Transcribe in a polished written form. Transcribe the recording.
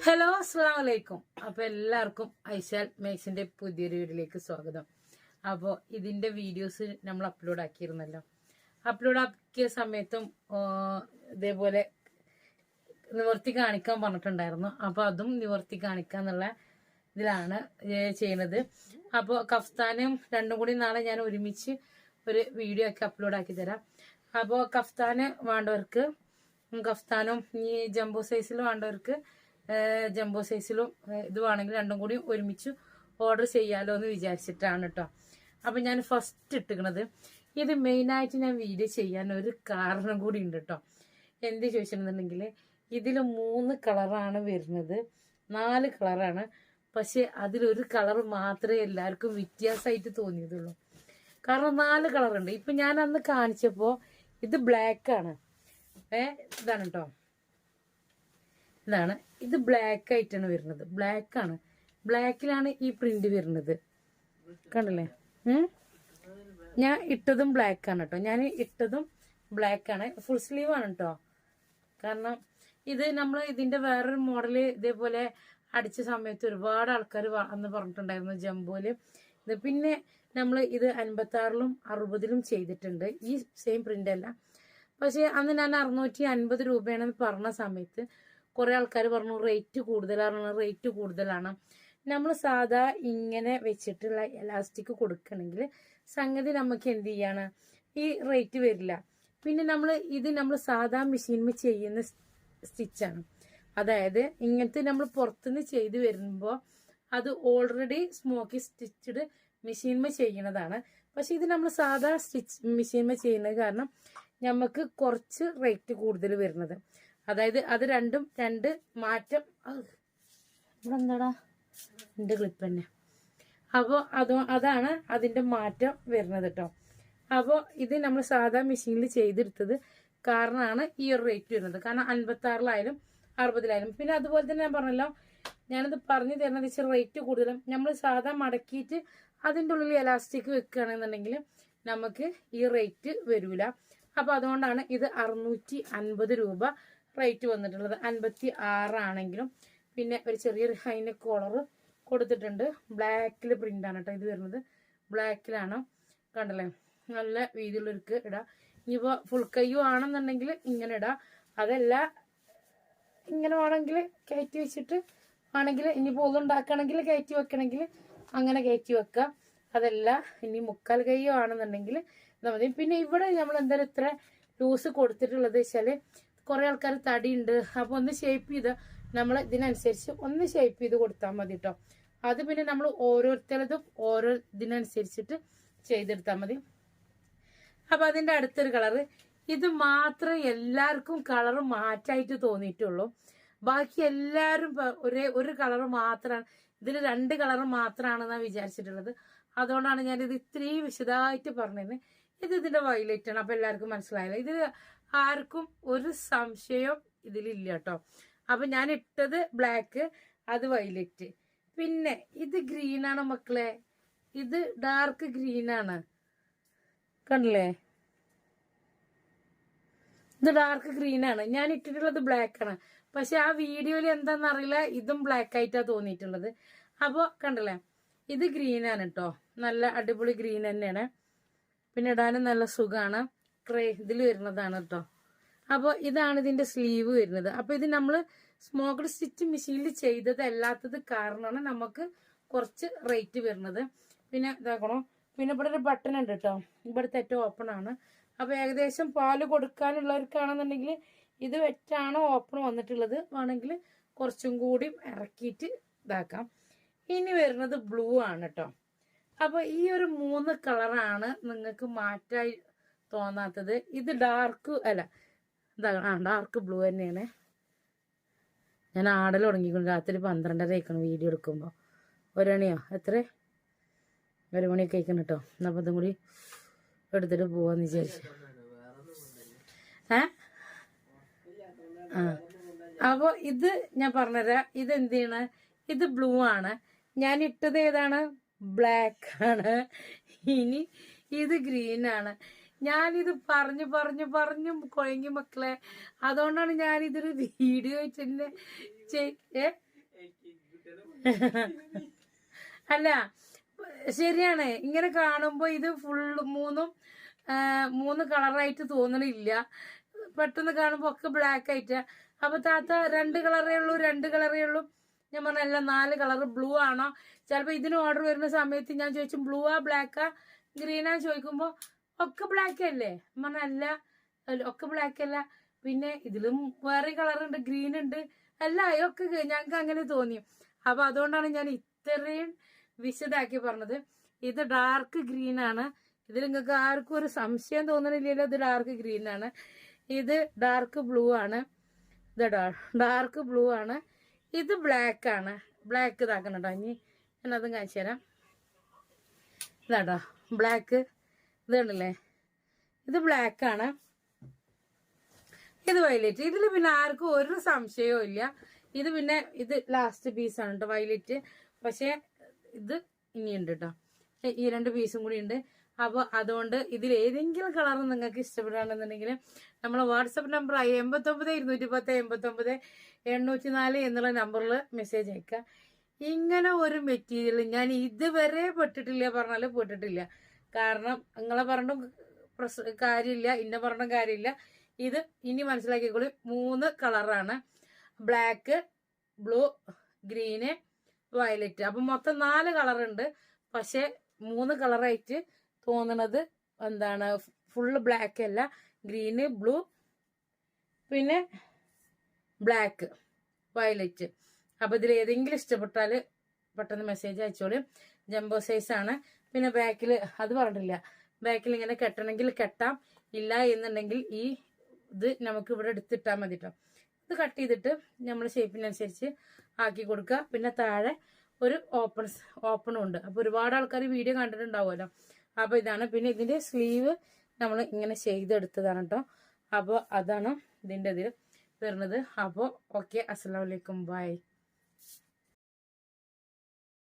Hello അസ്സലാമു അലൈക്കും. അപ്പൊ എല്ലാവർക്കും ഐശാൽ മേക്സിന്റെ പുതിയൊരു വീഡിയോയിലേക്ക് സ്വാഗതം. അപ്പോൾ ഇതിന്റെ വീഡിയോസ് നമ്മൾ അപ്ലോഡ് ആക്കിയിരുന്നല്ലോ. അപ്ലോഡ് ആക്കിയ സമയത്തും ഇതേപോലെ നിവർത്തി കാണിക്കാൻ പറഞ്ഞിട്ടുണ്ടായിരുന്നു. അപ്പൊ അതും നിവർത്തി കാണിക്കാന്നുള്ള ഇതിലാണ് ചെയ്യുന്നത്. അപ്പോൾ കഫ്താനും രണ്ടും കൂടി നാളെ ഞാൻ ഒരുമിച്ച് ഒരു വീഡിയോ ഒക്കെ അപ്ലോഡ് ആക്കി തരാം. അപ്പോൾ കഫ്താന് വേണ്ടവർക്ക് കഫ്താനും ഈ ജംബോ സൈസിൽ വേണ്ടവർക്ക് ജംബോ സൈസിലും ഇത് വേണമെങ്കിൽ രണ്ടും കൂടി ഒരുമിച്ച് ഓർഡർ ചെയ്യാലോ എന്ന് വിചാരിച്ചിട്ടാണ് കേട്ടോ. അപ്പൊ ഞാൻ ഫസ്റ്റ് ഇട്ടിക്കണത് ഇത് മെയിനായിട്ട് ഞാൻ വീഡിയോ ചെയ്യാൻ ഒരു കാരണം കൂടി ഉണ്ട് കേട്ടോ. എന്ത് ചോദിച്ചിട്ടുണ്ടെങ്കിൽ ഇതിൽ 3 കളറാണ് വരുന്നത്, 4 കളറാണ്. പക്ഷെ അതിലൊരു കളർ മാത്രമേ എല്ലാവർക്കും വ്യത്യാസമായിട്ട് തോന്നിയതുള്ളൂ. കാരണം 4 കളറുണ്ട്. ഇപ്പൊ ഞാൻ അന്ന് കാണിച്ചപ്പോ ഇത് ബ്ലാക്ക് ആണ്. ഇതാണ് കേട്ടോ, ഇതാണ്. ഇത് ബ്ലാക്ക് ആയിട്ടാണ് വരുന്നത്. ബ്ലാക്ക് ആണ്, ബ്ലാക്കിലാണ് ഈ പ്രിന്റ് വരുന്നത്. കണ്ടല്ലേ? ഞാൻ ഇട്ടതും ബ്ലാക്ക് ആണ് കേട്ടോ. ഞാൻ ഇട്ടതും ബ്ലാക്ക് ആണ്. ഫുൾ സ്ലീവ് ആണ് കേട്ടോ. കാരണം ഇത് നമ്മൾ ഇതിന്റെ വേറൊരു മോഡല് ഇതേപോലെ അടിച്ച സമയത്ത് ഒരുപാട് ആൾക്കാർ അന്ന് പറഞ്ഞിട്ടുണ്ടായിരുന്നു ജംബോയില്. പിന്നെ നമ്മൾ ഇത് 56-ലും 60-ലും ചെയ്തിട്ടുണ്ട്. ഈ സെയിം പ്രിന്റ് അല്ല. പക്ഷെ അന്ന് ഞാൻ 650 രൂപയാണെന്ന് പറഞ്ഞ സമയത്ത് കുറെ ആൾക്കാർ പറഞ്ഞു റേറ്റ് കൂടുതലാണ്. നമ്മൾ സാധാ ഇങ്ങനെ വെച്ചിട്ടുള്ള എലാസ്റ്റിക് കൊടുക്കണമെങ്കിൽ സംഗതി നമുക്ക് എന്ത് ചെയ്യാണ്, ഈ റേറ്റ് വരില്ല. പിന്നെ നമ്മൾ സാധാ മെഷീനിൽ ചെയ്യുന്ന സ്റ്റിച്ചാണ്. അതായത് ഇങ്ങനത്തെ നമ്മൾ പുറത്തുനിന്ന് ചെയ്ത് വരുമ്പോൾ അത് ഓൾറെഡി സ്മോക്കി സ്റ്റിച്ചഡ് മെഷീനിൽ ചെയ്യണതാണ്. പക്ഷെ ഇത് നമ്മൾ സാധാ മെഷീനിൽ ചെയ്യുന്നത് കാരണം നമുക്ക് കുറച്ച് റേറ്റ് കൂടുതൽ വരുന്നത്. അതായത് അത് രണ്ടും രണ്ട് മാറ്റം. ഇവിടെ എന്താടാ എന്റെ ക്ലിപ്പ് തന്നെ. അപ്പോൾ അതാണ് അതിന്റെ മാറ്റം വരുന്നത് കേട്ടോ. അപ്പോൾ ഇത് നമ്മൾ സാധാ മെഷീനിൽ ചെയ്തെടുത്തത് കാരണമാണ് ഈ ഒരു റേറ്റ് വരുന്നത്. കാരണം 56-ലായാലും 60-ലായാലും. പിന്നെ അതുപോലെ തന്നെ ഞാൻ പറഞ്ഞല്ലോ, ഞാനത് പറഞ്ഞു തരുന്നത് വെച്ചാൽ റേറ്റ് കൂടുതലും നമ്മൾ സാധാ മടക്കിയിട്ട് അതിൻ്റെ ഉള്ളിൽ എലാസ്റ്റിക് വെക്കുകയാണെന്നുണ്ടെങ്കിൽ നമുക്ക് ഈ റേറ്റ് വരൂല. അപ്പൊ അതുകൊണ്ടാണ് ഇത് 650 രൂപ റേറ്റ് വന്നിട്ടുള്ളത്. 56 ആണെങ്കിലും. പിന്നെ ഒരു ചെറിയൊരു ഹൈന കോളർ കൊടുത്തിട്ടുണ്ട്. ബ്ലാക്കിൽ പ്രിന്റ് ആണ് കേട്ടോ ഇത് വരുന്നത്. ബ്ലാക്കിലാണ്. കണ്ടല്ലേ? നല്ല വീതിയുള്ളവർക്ക് ഇടാം. ഇനിയിപ്പോ ഫുൾ കയ്യും ആണെന്നുണ്ടെങ്കിൽ ഇങ്ങനെ ഇടാം. അതല്ല ഇങ്ങനെ വേണമെങ്കിൽ കയറ്റി വെച്ചിട്ട് ആണെങ്കിൽ ഇനിയിപ്പോ ഉണ്ടാക്കുകയാണെങ്കിൽ കയറ്റി വെക്കണമെങ്കിൽ അങ്ങനെ കയറ്റി വെക്കാം. അതല്ല ഇനി മുക്കാൽ കയ്യോ ആണെന്നുണ്ടെങ്കിൽ മതി. പിന്നെ ഇവിടെ നമ്മൾ എന്തായാലും ഇത്ര ലൂസ് കൊടുത്തിട്ടുള്ളത് വെച്ചാല് കുറെ ആൾക്കാർ തടിയുണ്ട്. അപ്പൊ ഒന്ന് ഷേപ്പ് ചെയ്ത് നമ്മൾ ഇതിനനുസരിച്ച് ഒന്ന് ഷേപ്പ് ചെയ്ത് കൊടുത്താൽ മതി കേട്ടോ. അത് പിന്നെ നമ്മൾ ഓരോരുത്തരതും ഓരോ ഇതിനനുസരിച്ചിട്ട് ചെയ്തെടുത്താൽ മതി. അപ്പൊ അതിന്റെ അടുത്തൊരു കളറ്, ഇത് മാത്രം എല്ലാവർക്കും കളർ മാറ്റായിട്ട് തോന്നിയിട്ടുള്ളൂ. ബാക്കി എല്ലാവരും ഒരു കളർ മാത്രമാണ്, ഇതിൽ 2 കളർ മാത്രമാണെന്നാണ് വിചാരിച്ചിട്ടുള്ളത്. അതുകൊണ്ടാണ് ഞാനിത് ഇത്രയും വിശദമായിട്ട് പറഞ്ഞത്. ഇതിന്റെ വയലറ്റ് ആണ്. അപ്പൊ എല്ലാവർക്കും മനസ്സിലായല്ലോ. ഇതിൽ ആർക്കും ഒരു സംശയം ഇതിലില്ല കേട്ടോ. അപ്പൊ ഞാൻ ഇട്ടത് ബ്ലാക്ക്, അത് വയലറ്റ്. പിന്നെ ഇത് ഗ്രീൻ ആണ് മക്കളെ. ഇത് ഡാർക്ക് ഗ്രീൻ ആണ്. കണ്ടില്ലേ? ഇത് ഡാർക്ക് ഗ്രീൻ ആണ്. ഞാൻ ഇട്ടിട്ടുള്ളത് ബ്ലാക്ക് ആണ്. പക്ഷെ ആ വീഡിയോയിൽ എന്താണെന്നറിയില്ല, ഇതും ബ്ലാക്ക് ആയിട്ടാ തോന്നിയിട്ടുള്ളത്. അപ്പൊ കണ്ടില്ലേ? ഇത് ഗ്രീൻ ആണ് കേട്ടോ. നല്ല അടിപൊളി ഗ്രീൻ തന്നെയാണ്. പിന്നെ ഇടാനും നല്ല സുഖമാണ്. ഇതിൽ വരുന്നതാണ് കേട്ടോ. അപ്പോൾ ഇതാണ് ഇതിന്റെ സ്ലീവ് വരുന്നത്. അപ്പൊ ഇത് നമ്മൾ സ്മോക്ക്ഡ് സ്റ്റിച്ച് മെഷീനിൽ ചെയ്തതല്ലാത്തത് കാരണമാണ് നമുക്ക് കുറച്ച് റേറ്റ് വരുന്നത്. പിന്നെ ഇതാക്കണോ, പിന്നെ ഇവിടെ ഒരു ബട്ടൺ ഉണ്ട് കേട്ടോ. ഇവിടുത്തെ ഏറ്റവും ഓപ്പൺ ആണ്. അപ്പൊ ഏകദേശം പാല് കൊടുക്കാനുള്ളവർക്കാണെന്നുണ്ടെങ്കിൽ ഇത് വെച്ചാണ് ഓപ്പൺ വന്നിട്ടുള്ളത്. വേണമെങ്കിൽ കുറച്ചും കൂടി ഇറക്കിയിട്ട് ഇതാക്കാം. ഇനി വരുന്നത് ബ്ലൂ ആണ് കേട്ടോ. അപ്പൊ ഈ ഒരു 3 കളറാണ് നിങ്ങൾക്ക് മാറ്റായി തോന്നാത്തത്. ഇത് ഡാർക്ക് അല്ല, ഡാർക്ക് ബ്ലൂ തന്നെയാണ്. ഞാൻ ആടൽ തുടങ്ങിക്കൊണ്ട് രാത്രി 12:30 ആയിക്കണം വീഡിയോ എടുക്കുമ്പോൾ. 1 മണിയോ എത്ര 1 മണിയൊക്കെ ആയിക്കണം കേട്ടോ. എന്നപ്പോൾ അതും കൂടി എടുത്തിട്ട് പോവാന്ന് വിചാരിച്ചു. അപ്പൊ ഇത് ഞാൻ പറഞ്ഞുതരാം. ഇത് എന്ത് ചെയ്യണ, ഇത് ബ്ലൂ ആണ്. ഞാൻ ഇട്ടത് ഏതാണ്? ബ്ലാക്ക് ആണ്. ഇനി ഇത് ഗ്രീൻ ആണ്. ഞാനിത് പറഞ്ഞു കുഴങ്ങി മക്കളെ. അതുകൊണ്ടാണ് ഞാനിതൊരു വീഡിയോ തന്നെ അല്ല ശരിയാണ്, ഇങ്ങനെ കാണുമ്പോ ഇത് ഫുള്ള് മൂന്ന് കളറായിട്ട് തോന്നണില്ല. പെട്ടെന്ന് കാണുമ്പോ ഒക്കെ ബ്ലാക്ക് ആയിട്ടാ. അപ്പൊ താത്ത 2 കളറേ ഉള്ളൂ. ഞാൻ പറഞ്ഞല്ല 4 കളർ. ബ്ലൂ ആണോ? ചിലപ്പോ ഇതിന് ഓർഡർ വരുന്ന സമയത്ത് ഞാൻ ചോദിച്ചു ബ്ലൂവാ ബ്ലാക്കാ ഗ്രീനാ ചോദിക്കുമ്പോ ഒക്കെ ബ്ലാക്ക് അല്ലേ? പറഞ്ഞല്ല, ഒക്കെ ബ്ലാക്ക് അല്ല. പിന്നെ ഇതിലും വേറെ കളർ ഉണ്ട്, ഗ്രീൻ ഉണ്ട്, അല്ല ഒക്കെ ഞങ്ങൾക്ക് അങ്ങനെ തോന്നി. അപ്പൊ അതുകൊണ്ടാണ് ഞാൻ ഇത്രയും വിശദാക്കി പറഞ്ഞത്. ഇത് ഡാർക്ക് ഗ്രീൻ ആണ്. ഇതിൽ നിങ്ങൾക്ക് ആർക്കും ഒരു സംശയം തോന്നണില്ലല്ലോ, ഇത് ഡാർക്ക് ഗ്രീൻ ആണ്. ഇത് ഡാർക്ക് ബ്ലൂ ആണ്. ഇത് ഡാർക്ക് ബ്ലൂ ആണ്. ഇത് ബ്ലാക്ക് ആണ്. ബ്ലാക്ക് ഇതാക്കണം കേട്ടോ. ഇനി ഞാനതും കാണിച്ചു തരാം. ഇതാട്ടോ ബ്ലാക്ക്. ഇത് കണ്ടില്ലേ? ഇത് ബ്ലാക്ക് ആണ്. ഇത് വയലറ്റ്. ഇതിൽ പിന്നെ ആർക്കും ഒരു സംശയവും ഇല്ല. ഇത് ലാസ്റ്റ് പീസാണ് കേട്ടോ, വയലറ്റ്. പക്ഷെ ഇത് ഇനിയുണ്ട് കേട്ടോ, ഈ 2 പീസും കൂടി ഉണ്ട്. അപ്പോൾ അതുകൊണ്ട് ഇതിൽ ഏതെങ്കിലും കളർ നിങ്ങൾക്ക് ഇഷ്ടപ്പെടുകയാണെന്നുണ്ടെങ്കിൽ നമ്മളെ വാട്സപ്പ് നമ്പർ 89 210 89 804 എന്നുള്ള നമ്പറിൽ മെസ്സേജ് അയക്കുക. ഇങ്ങനെ ഒരു മെറ്റീരിയൽ ഞാൻ ഇതുവരെ പെട്ടിട്ടില്ല. കാരണം നിങ്ങളെ പറഞ്ഞും കാര്യമില്ല, ഇന്ന പറഞ്ഞും കാര്യമില്ല. ഇത് ഇനി മനസ്സിലാക്കിക്കോളി. 3 കളറാണ്, ബ്ലാക്ക്, ബ്ലൂ, ഗ്രീന്, വയലറ്റ്. അപ്പൊ മൊത്തം 4 കളറുണ്ട്. പക്ഷെ 3 കളറായിട്ട് തോന്നണത് എന്താണ്, ഫുള്ള് ബ്ലാക്ക് അല്ല, ഗ്രീന്, ബ്ലൂ, പിന്നെ ബ്ലാക്ക്, വയലറ്റ്. അപ്പൊ ഇതിൽ ഏതെങ്കിലും ഇഷ്ടപ്പെട്ടാൽ പെട്ടെന്ന് മെസ്സേജ് അയച്ചോളൂ. ജംബോ സൈസ് ആണ്. പിന്നെ ബാക്കിൽ അത് പറഞ്ഞിട്ടില്ല, ബാക്കിൽ ഇങ്ങനെ കെട്ടണമെങ്കിൽ കെട്ടാം, ഇല്ല എന്നുണ്ടെങ്കിൽ ഈ ഇത് നമുക്ക് ഇവിടെ എടുത്തിട്ടാൽ മതി കേട്ടോ. ഇത് കട്ട് ചെയ്തിട്ട് നമ്മൾ ഷേപ്പിനനുസരിച്ച് ആക്കി കൊടുക്കുക. പിന്നെ താഴെ ഒരു ഓപ്പണും ഉണ്ട്. അപ്പൊ ഒരുപാട് ആൾക്കാർ വീഡിയോ കണ്ടിട്ടുണ്ടാവുമല്ലോ. അപ്പൊ ഇതാണ്. പിന്നെ ഇതിന്റെ സ്ലീവ് നമ്മൾ ഇങ്ങനെ ചെയ്തെടുത്തതാണ് കേട്ടോ. അപ്പോൾ അതാണ് ഇതിന്റെ ഇതിൽ വരുന്നത്. അപ്പോൾ ഓക്കെ, അസ്സലാമു അലൈക്കും, ബൈ.